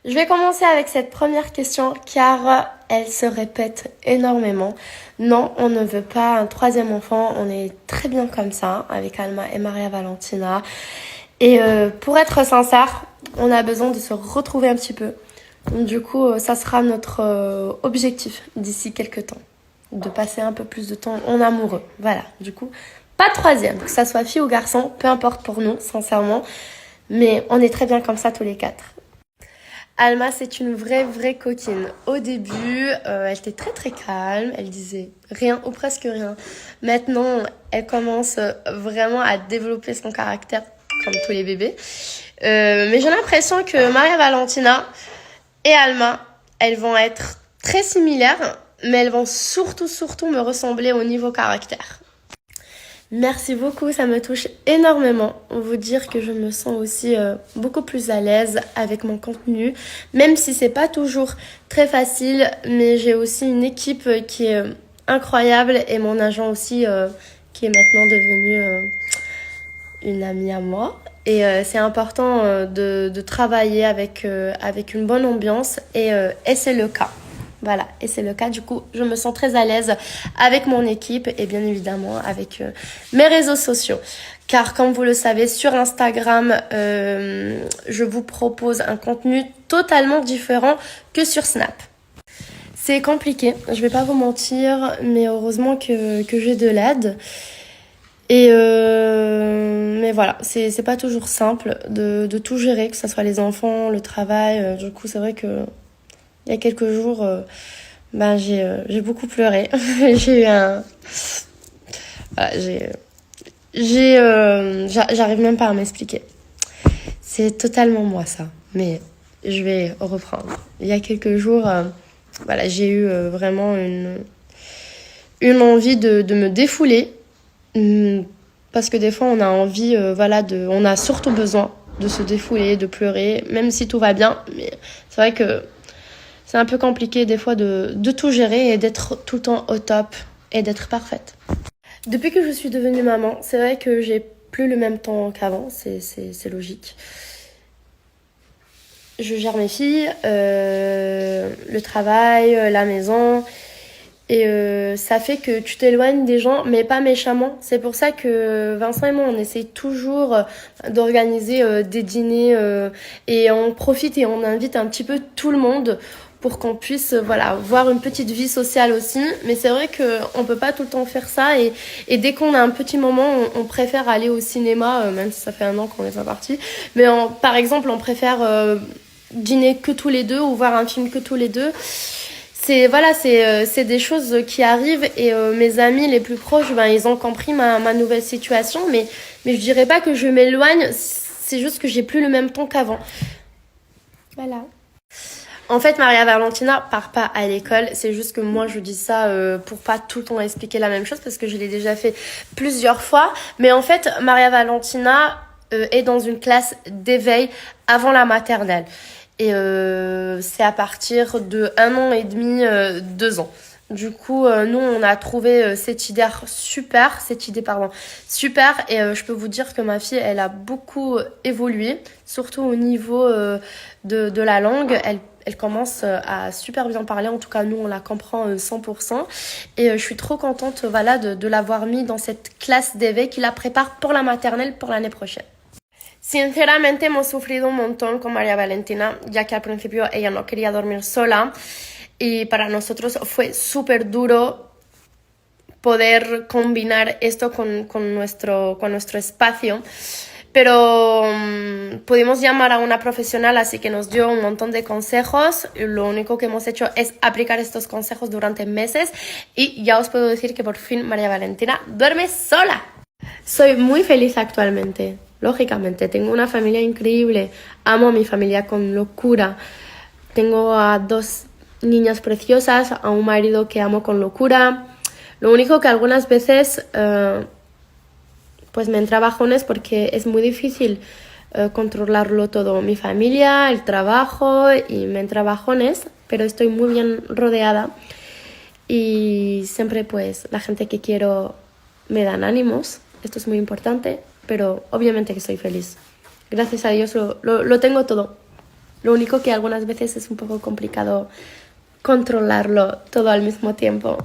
Je vais commencer avec cette première question car elle se répète énormément. Non, on ne veut pas un troisième enfant, on est très bien comme ça avec Alma et Maria Valentina. Et pour être sincère, on a besoin de se retrouver un petit peu. Du coup, ça sera notre objectif d'ici quelques temps. De passer un peu plus de temps en amoureux. Voilà, du coup, pas de troisième, que ça soit fille ou garçon, peu importe pour nous, sincèrement. Mais on est très bien comme ça tous les quatre. Alma, c'est une vraie coquine. Au début, elle était très calme, elle disait rien ou presque rien. Maintenant, elle commence vraiment à développer son caractère comme tous les bébés. Mais j'ai l'impression que Maria Valentina et Alma, elles vont être très similaires, mais elles vont surtout me ressembler au niveau caractère. Merci beaucoup, ça me touche énormément. Vous dire que je me sens aussi beaucoup plus à l'aise avec mon contenu, même si c'est pas toujours très facile, mais j'ai aussi une équipe qui est incroyable et mon agent aussi qui est maintenant devenu une amie à moi. Et c'est important de travailler avec une bonne ambiance et c'est le cas. Voilà, et c'est le cas. Du coup, je me sens très à l'aise avec mon équipe et bien évidemment avec mes réseaux sociaux. Car comme vous le savez, sur Instagram, je vous propose un contenu totalement différent que sur Snap. C'est compliqué, je vais pas vous mentir, mais heureusement que j'ai de l'aide. Et mais voilà, c'est pas toujours simple de tout gérer, que ce soit les enfants, le travail. Du coup, c'est vrai que il y a quelques jours, j'ai beaucoup pleuré. J'ai eu un, voilà, j'arrive même pas à m'expliquer. C'est totalement moi ça, mais je vais reprendre. Il y a quelques jours, voilà, j'ai eu vraiment une envie de me défouler. Parce que des fois, on a envie, on a surtout besoin de se défouler, de pleurer, même si tout va bien. Mais c'est vrai que c'est un peu compliqué des fois de tout gérer et d'être tout le temps au top et d'être parfaite. Depuis que je suis devenue maman, c'est vrai que j'ai plus le même temps qu'avant, c'est logique. Je gère mes filles, le travail, la maison. Et ça fait que tu t'éloignes des gens, mais pas méchamment. C'est pour ça que Vincent et moi, on essaye toujours d'organiser des dîners et on profite et on invite un petit peu tout le monde pour qu'on puisse voilà voir une petite vie sociale aussi. Mais c'est vrai qu'on peut pas tout le temps faire ça et dès qu'on a un petit moment, on préfère aller au cinéma, même si ça fait un an qu'on n'est pas parti. Mais par exemple, on préfère dîner que tous les deux ou voir un film que tous les deux. C'est des choses qui arrivent et mes amis les plus proches, ils ont compris ma nouvelle situation, mais je dirais pas que je m'éloigne, c'est juste que j'ai plus le même temps qu'avant. Voilà. En fait, Maria Valentina part pas à l'école. C'est juste que moi, je dis ça pour pas tout le temps expliquer la même chose parce que je l'ai déjà fait plusieurs fois. Mais en fait, Maria Valentina est dans une classe d'éveil avant la maternelle. Et c'est à partir de 1 an et demi, 2 ans. Du coup, nous, on a trouvé cette idée, super. Et je peux vous dire que ma fille, elle a beaucoup évolué, surtout au niveau de la langue. Elle commence à super bien parler. En tout cas, nous, on la comprend 100%. Et je suis trop contente de l'avoir mis dans cette classe d'éveil qui la prépare pour la maternelle pour l'année prochaine. Sinceramente hemos sufrido un montón con María Valentina, ya que al principio ella no quería dormir sola y para nosotros fue súper duro poder combinar esto con nuestro espacio. Pero pudimos llamar a una profesional, así que nos dio un montón de consejos. Lo único que hemos hecho es aplicar estos consejos durante meses y ya os puedo decir que por fin María Valentina duerme sola. Soy muy feliz actualmente. Lógicamente, tengo una familia increíble. Amo a mi familia con locura. Tengo a 2 niñas preciosas, a un marido que amo con locura. Lo único que algunas veces pues me entra bajones porque es muy difícil controlarlo todo. Mi familia, el trabajo y me entra bajones, pero estoy muy bien rodeada y siempre pues la gente que quiero me dan ánimos. Esto es muy importante, pero obviamente que soy feliz. Gracias a Dios lo tengo todo. Lo único que algunas veces es un poco complicado controlarlo todo al mismo tiempo.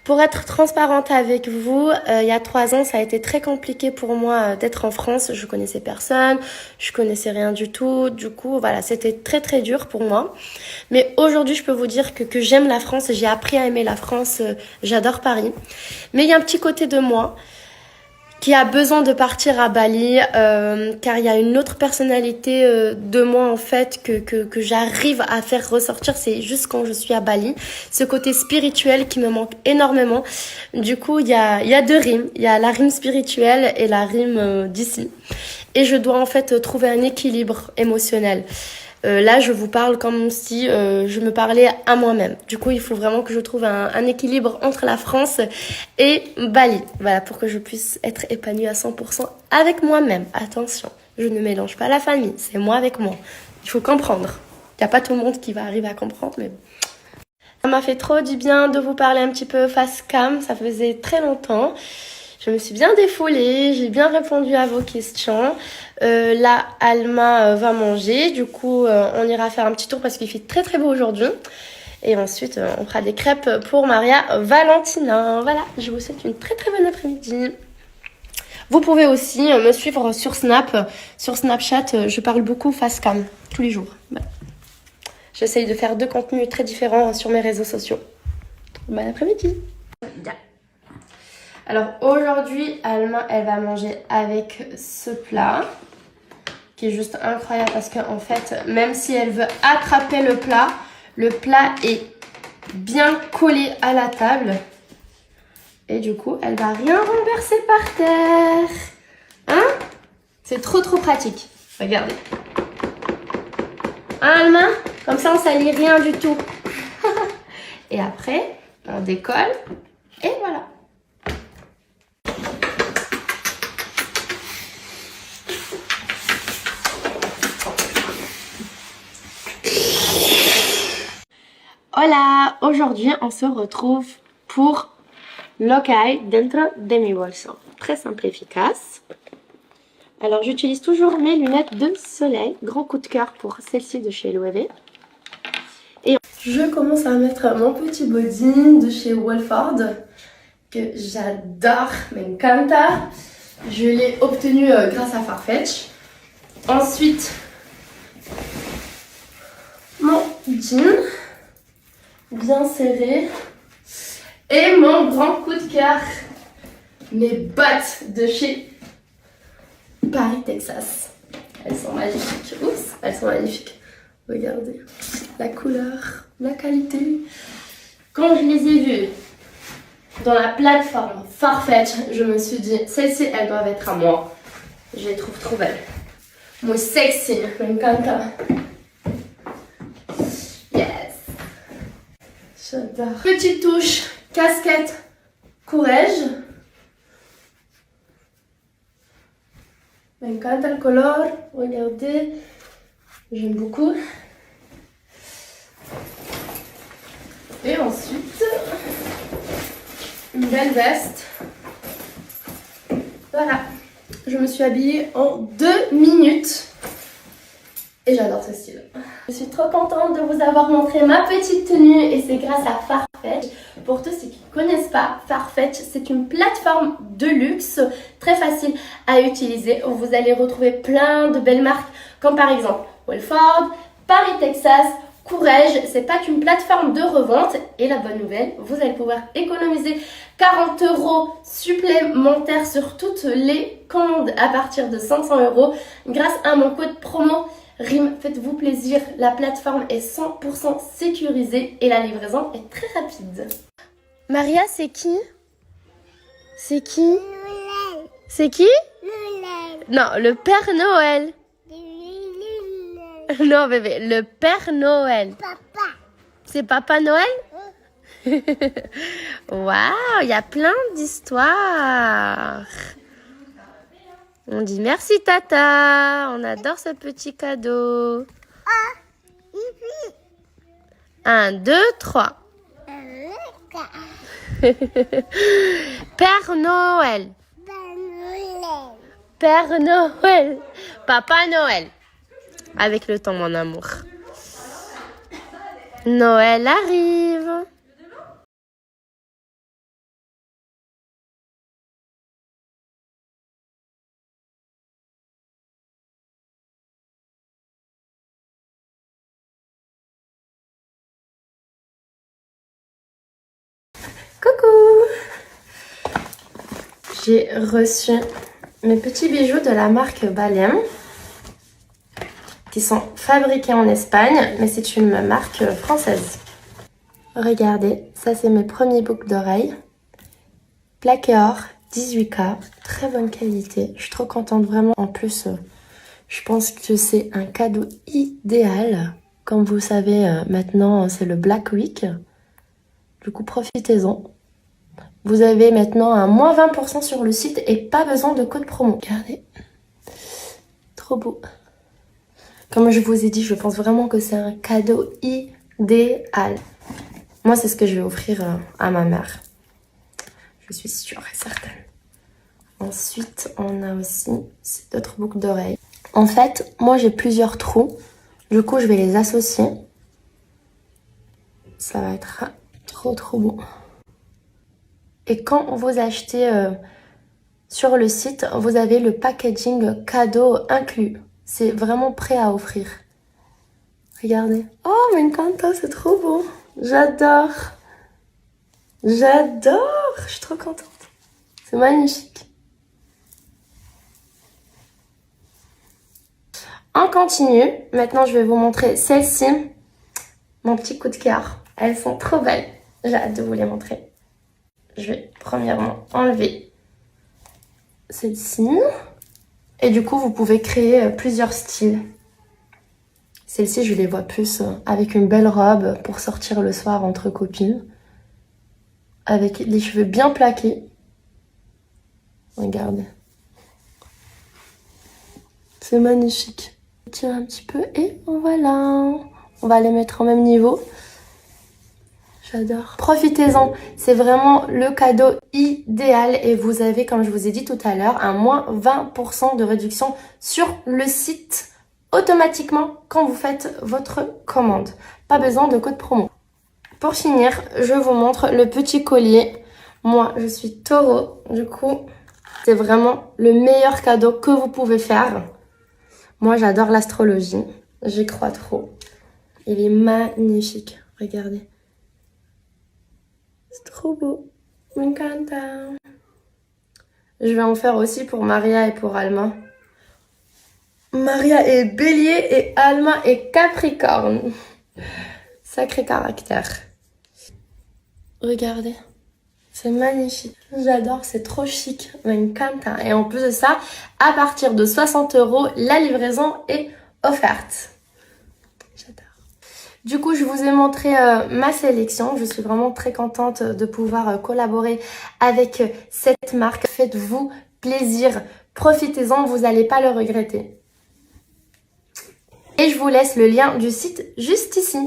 Pour être transparente avec vous, il y a 3 ans, ça a été très compliqué pour moi d'être en France. Je connaissais personne, je connaissais rien du tout. Du coup, voilà, c'était très très dur pour moi. Mais aujourd'hui, je peux vous dire que j'aime la France. J'ai appris à aimer la France. J'adore Paris. Mais il y a un petit côté de moi qui a besoin de partir à Bali, car il y a une autre personnalité de moi en fait que j'arrive à faire ressortir, c'est juste quand je suis à Bali, ce côté spirituel qui me manque énormément. Du coup, il y a 2 rimes, il y a la rime spirituelle et la rime d'ici. Et je dois en fait trouver un équilibre émotionnel. Là, je vous parle comme si je me parlais à moi-même. Du coup, il faut vraiment que je trouve un équilibre entre la France et Bali. Voilà, pour que je puisse être épanouie à 100% avec moi-même. Attention, je ne mélange pas la famille, c'est moi avec moi. Il faut comprendre. Il n'y a pas tout le monde qui va arriver à comprendre, mais bon. Ça m'a fait trop du bien de vous parler un petit peu face cam, ça faisait très longtemps. Je me suis bien défoulée, j'ai bien répondu à vos questions. Là, Alma va manger. Du coup, on ira faire un petit tour parce qu'il fait très très beau aujourd'hui. Et ensuite, on fera des crêpes pour Maria Valentina. Voilà, je vous souhaite une très très bonne après-midi. Vous pouvez aussi me suivre sur Snap. Sur Snapchat, je parle beaucoup face cam, tous les jours. Voilà. J'essaye de faire 2 contenus très différents sur mes réseaux sociaux. Bon après-midi. Alors aujourd'hui, Alma, elle va manger avec ce plat qui est juste incroyable parce qu'en fait, même si elle veut attraper le plat est bien collé à la table. Et du coup, elle va rien renverser par terre. Hein? C'est trop pratique. Regardez. Hein, Alma? Comme ça, on salit rien du tout. Et après, on décolle. Et voilà. Hola, aujourd'hui on se retrouve pour lo que hay dentro de mi bolso. Très simple et efficace. Alors j'utilise toujours mes lunettes de soleil. Grand coup de cœur pour celle-ci de chez Loewe. Et je commence à mettre mon petit body de chez Wolford que j'adore, me encanta. Je l'ai obtenu grâce à Farfetch. Ensuite, mon jean bien serré et mon grand coup de cœur, mes bottes de chez Paris, Texas. Elles sont magnifiques. Oups, elles sont magnifiques. Regardez la couleur, la qualité. Quand je les ai vues dans la plateforme Farfetch, je me suis dit, celles-ci, elles doivent être à moi. Je les trouve trop belles. Muy sexy, me encanta. J'adore. Petite touche, casquette, courage. Me encanta el color. Regardez. J'aime beaucoup. Et ensuite, une belle veste. Voilà. Je me suis habillée en 2 minutes. Et j'adore ce style. Je suis trop contente de vous avoir montré ma petite tenue et c'est grâce à Farfetch. Pour tous ceux qui ne connaissent pas, Farfetch, c'est une plateforme de luxe très facile à utiliser où vous allez retrouver plein de belles marques comme par exemple Wolford, Paris, Texas, Courrèges. C'est pas qu'une plateforme de revente et la bonne nouvelle, vous allez pouvoir économiser 40 € supplémentaires sur toutes les commandes à partir de 500 € grâce à mon code promo RIM. Faites-vous plaisir, la plateforme est 100% sécurisée et la livraison est très rapide. Maria, c'est qui? C'est qui? C'est qui? Non, le Père Noël. Non bébé, le Père Noël. Papa. C'est Papa Noël? Waouh, il y a plein d'histoires. On dit merci Tata, on adore ce petit cadeau. 1, 2, 3. Père Noël. Père Noël. Papa Noël. Avec le temps, mon amour. Noël arrive. Coucou! J'ai reçu mes petits bijoux de la marque Balem qui sont fabriqués en Espagne, mais c'est une marque française. Regardez, ça c'est mes premiers boucles d'oreilles. Plaqué or, 18K, très bonne qualité. Je suis trop contente vraiment. En plus, je pense que c'est un cadeau idéal. Comme vous savez, maintenant c'est le Black Week. Du coup, profitez-en. Vous avez maintenant un moins 20% sur le site et pas besoin de code promo. Regardez. Trop beau. Comme je vous ai dit, je pense vraiment que c'est un cadeau idéal. Moi, c'est ce que je vais offrir à ma mère. Je suis sûre et certaine. Ensuite, on a aussi d'autres boucles d'oreilles. En fait, moi, j'ai plusieurs trous. Du coup, je vais les associer. Ça va être trop beau. Et quand vous achetez sur le site, vous avez le packaging cadeau inclus. C'est vraiment prêt à offrir. Regardez. Oh, mais encanta, c'est trop beau. J'adore. J'adore. Je suis trop contente. C'est magnifique. On continue. Maintenant, je vais vous montrer celle-ci. Mon petit coup de cœur. Elles sont trop belles. J'ai hâte de vous les montrer. Je vais premièrement enlever celle-ci. Et du coup, vous pouvez créer plusieurs styles. Celle-ci, je les vois plus avec une belle robe pour sortir le soir entre copines. Avec les cheveux bien plaqués. Regardez. C'est magnifique. Je tire un petit peu et voilà. On va les mettre au même niveau. J'adore. Profitez-en, c'est vraiment le cadeau idéal et vous avez, comme je vous ai dit tout à l'heure, un moins 20% de réduction sur le site automatiquement quand vous faites votre commande. Pas besoin de code promo. Pour finir, je vous montre le petit collier. Moi, je suis taureau, du coup, c'est vraiment le meilleur cadeau que vous pouvez faire. Moi, j'adore l'astrologie, j'y crois trop. Il est magnifique, regardez. C'est trop beau. M'encanta. Je vais en faire aussi pour Maria et pour Alma. Maria est bélier et Alma est capricorne. Sacré caractère. Regardez. C'est magnifique. J'adore, c'est trop chic. M'encanta. Et en plus de ça, à partir de 60 €, la livraison est offerte. J'adore. Du coup, je vous ai montré ma sélection. Je suis vraiment très contente de pouvoir collaborer avec cette marque. Faites-vous plaisir. Profitez-en, vous n'allez pas le regretter. Et je vous laisse le lien du site juste ici.